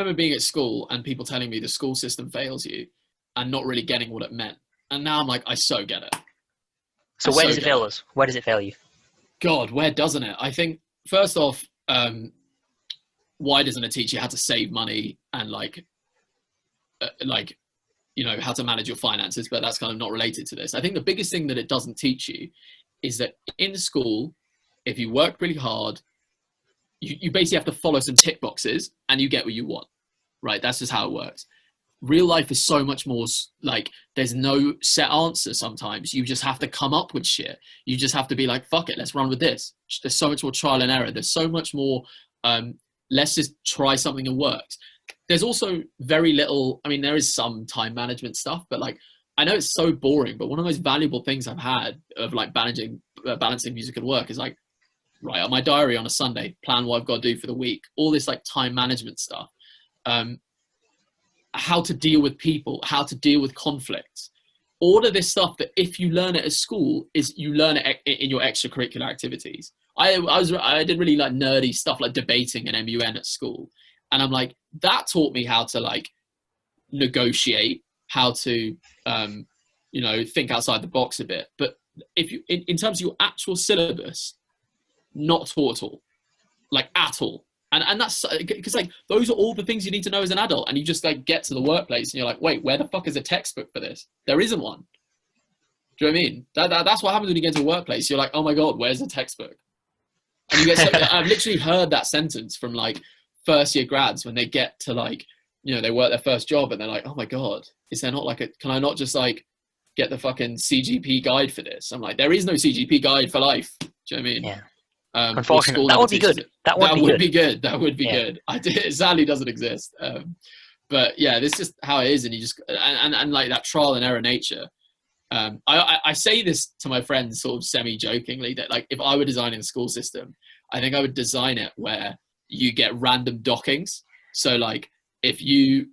remember being at school and people telling me the school system fails you and not really getting what it meant. And now I'm like, I so get it. So where does it fail us? Where does it fail you? God, where doesn't it? I think, first off, why doesn't it teach you how to save money and how to manage your finances? But that's kind of not related to this. I think the biggest thing that it doesn't teach you is that in school, if you work really hard, you basically have to follow some tick boxes and you get what you want, right? That's just how it works. Real life is so much more like, there's no set answer sometimes. You just have to come up with shit. You just have to be like, fuck it, let's run with this. There's so much more trial and error. There's so much more, let's just try something that works. There's also very little, I mean, there is some time management stuff, but like, I know it's so boring, but one of the most valuable things I've had of like balancing music and work is like, write out my diary on a Sunday, plan what I've got to do for the week, all this like time management stuff, how to deal with people, how to deal with conflicts, all of this stuff that if you learn it at school is you learn it in your extracurricular activities. I did really like nerdy stuff like debating and MUN at school. And I'm like, that taught me how to like negotiate, how to, think outside the box a bit. But if you, in terms of your actual syllabus, not taught at all, like at all. And that's because like those are all the things you need to know as an adult, and you just like get to the workplace and you're like, wait, where the fuck is a textbook for this? There isn't one. Do you know what I mean? That's what happens when you get to a workplace. You're like, oh my God, where's the textbook? And you get I've literally heard that sentence from like first year grads when they get to like, they work their first job and they're like, oh my God, is there not like can I not just like get the fucking CGP guide for this? I'm like, there is no CGP guide for life. Do you know what I mean? Yeah. Unfortunately, that would be good. That would be good. That would be good. It sadly doesn't exist. But yeah, this is just how it is. And you just, and like that trial and error nature. I say this to my friends sort of semi-jokingly that like, if I were designing the school system, I think I would design it where you get random dockings. So like if you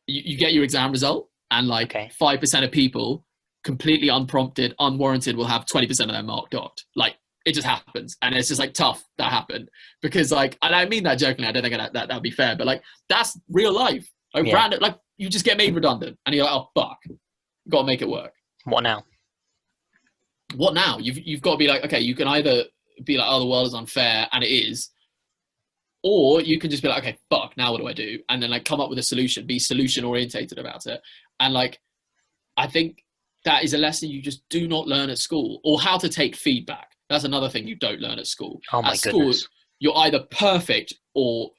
get your exam result and like 5% of people completely unprompted, unwarranted will have 20% of their mark docked. Like it just happens. And it's just like tough that happened because like, and I mean that jokingly, I don't think that would be fair, but like that's real life. Like random, like you just get made redundant and you're like, oh fuck, got to make it work. What now? You've got to be like, okay, you can either be like, oh, the world is unfair, and it is, or you can just be like, okay, fuck, now what do I do? And then like come up with a solution, be solution orientated about it. And like, I think that is a lesson you just do not learn at school, or how to take feedback. That's another thing you don't learn at school. Oh my goodness. School, you're either perfect or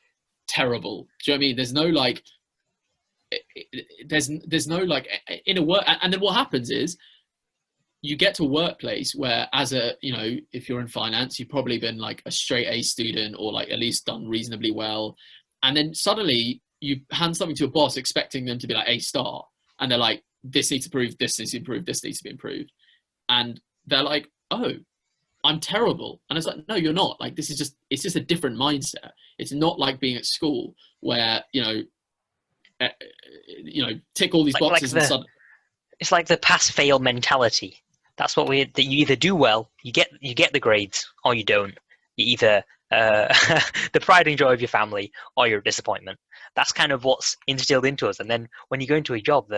terrible. Do you know what I mean? There's no like, there's no like in a work, and then what happens is you get to a workplace where as a, if you're in finance, you've probably been like a straight A student or like at least done reasonably well. And then suddenly you hand something to a boss expecting them to be like A star. And they're like, this needs to improve, this needs to improve, this needs to be improved. And they're like, oh, I'm terrible. And it's like, no, you're not. Like, it's just a different mindset. It's not like being at school where, tick all these boxes and suddenly. It's like the pass-fail mentality. That's what that you either do well, you get the grades, or you don't. You either the pride and joy of your family, or you're a disappointment. That's kind of what's instilled into us. And then when you go into a job,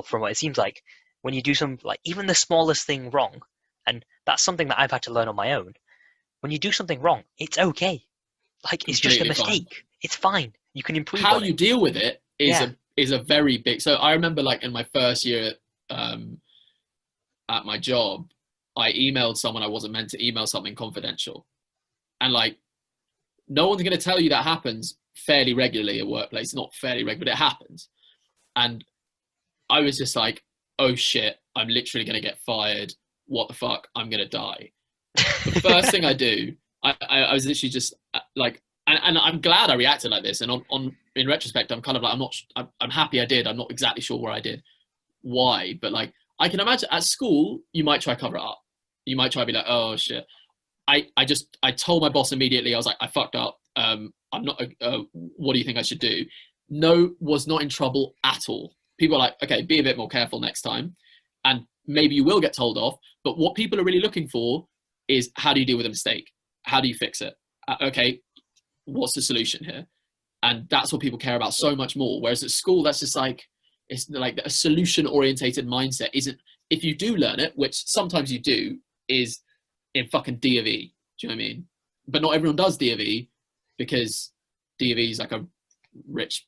from what it seems like, when you do some like even the smallest thing wrong, and that's something that I've had to learn on my own. When you do something wrong, it's okay. Like it's just a mistake. Fine. It's fine. You can improve. How you deal with it is a very big. So I remember like in my first year at my job, I emailed someone I wasn't meant to email something confidential, and like no one's going to tell you that happens fairly regularly at workplace. Not fairly regular, but it happens. And I was just like, oh shit, I'm literally going to get fired. What the fuck? I'm going to die. The first thing I do, I was literally just like, and I'm glad I reacted like this. And in retrospect, I'm kind of like, I'm happy I did. I'm not exactly sure where I did, why, but like, I can imagine at school, you might try to cover it up. You might try to be like, oh shit. I told my boss immediately. I was like, I fucked up. I'm not, what do you think I should do? No, was not in trouble at all. People are like, okay, be a bit more careful next time. And maybe you will get told off. But what people are really looking for is, how do you deal with a mistake? How do you fix it? Okay, what's the solution here? And that's what people care about so much more. Whereas at school, that's just like, it's like a solution orientated mindset isn't, if you do learn it, which sometimes you do, is in fucking D of E. Do you know what I mean? But not everyone does D of E, because D of E is like a rich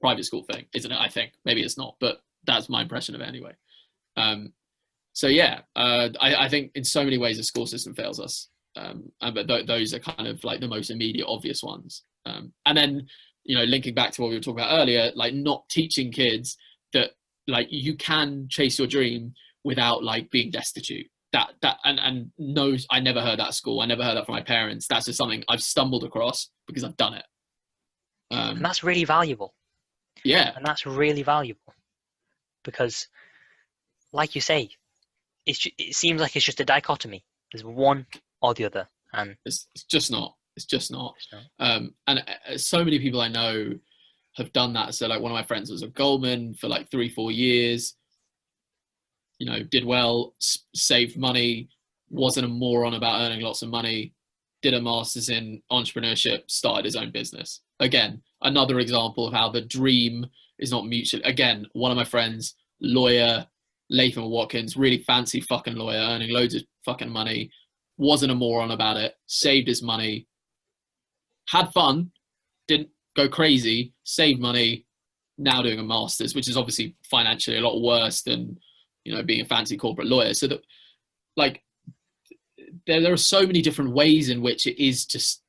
private school thing, isn't it? I think maybe it's not, but that's my impression of it anyway. So yeah, I think in so many ways the school system fails us. But those are kind of like the most immediate obvious ones. And then, you know, linking back to what we were talking about earlier, like not teaching kids that like you can chase your dream without like being destitute. And no, I never heard that at school. I never heard that from my parents. That's just something I've stumbled across because I've done it. And that's really valuable. Yeah. And that's really valuable because, like you say, it seems like it's just a dichotomy. There's one or the other, and it's just not. It's just not. And so many people I know have done that. So like one of my friends was at Goldman for like 3-4 years. You know, did well, saved money, wasn't a moron about earning lots of money, did a master's in entrepreneurship, started his own business. Again, another example of how the dream is not mutual. Again, one of my friends, lawyer, Latham Watkins, really fancy fucking lawyer, earning loads of fucking money, wasn't a moron about it, saved his money, had fun, didn't go crazy, saved money, now doing a master's, which is obviously financially a lot worse than, you know, being a fancy corporate lawyer. So that, like, there are so many different ways in which it is just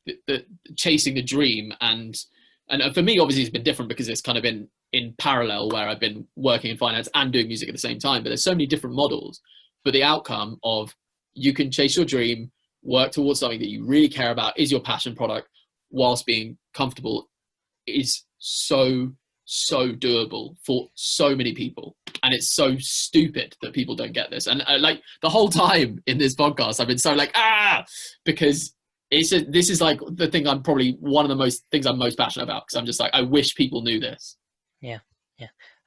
the chasing the dream. And for me, obviously, it's been different because it's kind of been in parallel where I've been working in finance and doing music at the same time. But there's so many different models. But the outcome of you can chase your dream, work towards something that you really care about, is your passion product, whilst being comfortable, is so doable for so many people. And it's so stupid that people don't get this. And like the whole time in this podcast, I've been so like, because this is like the thing I'm probably one of the most things I'm most passionate about, because I'm just like, I wish people knew this. Yeah.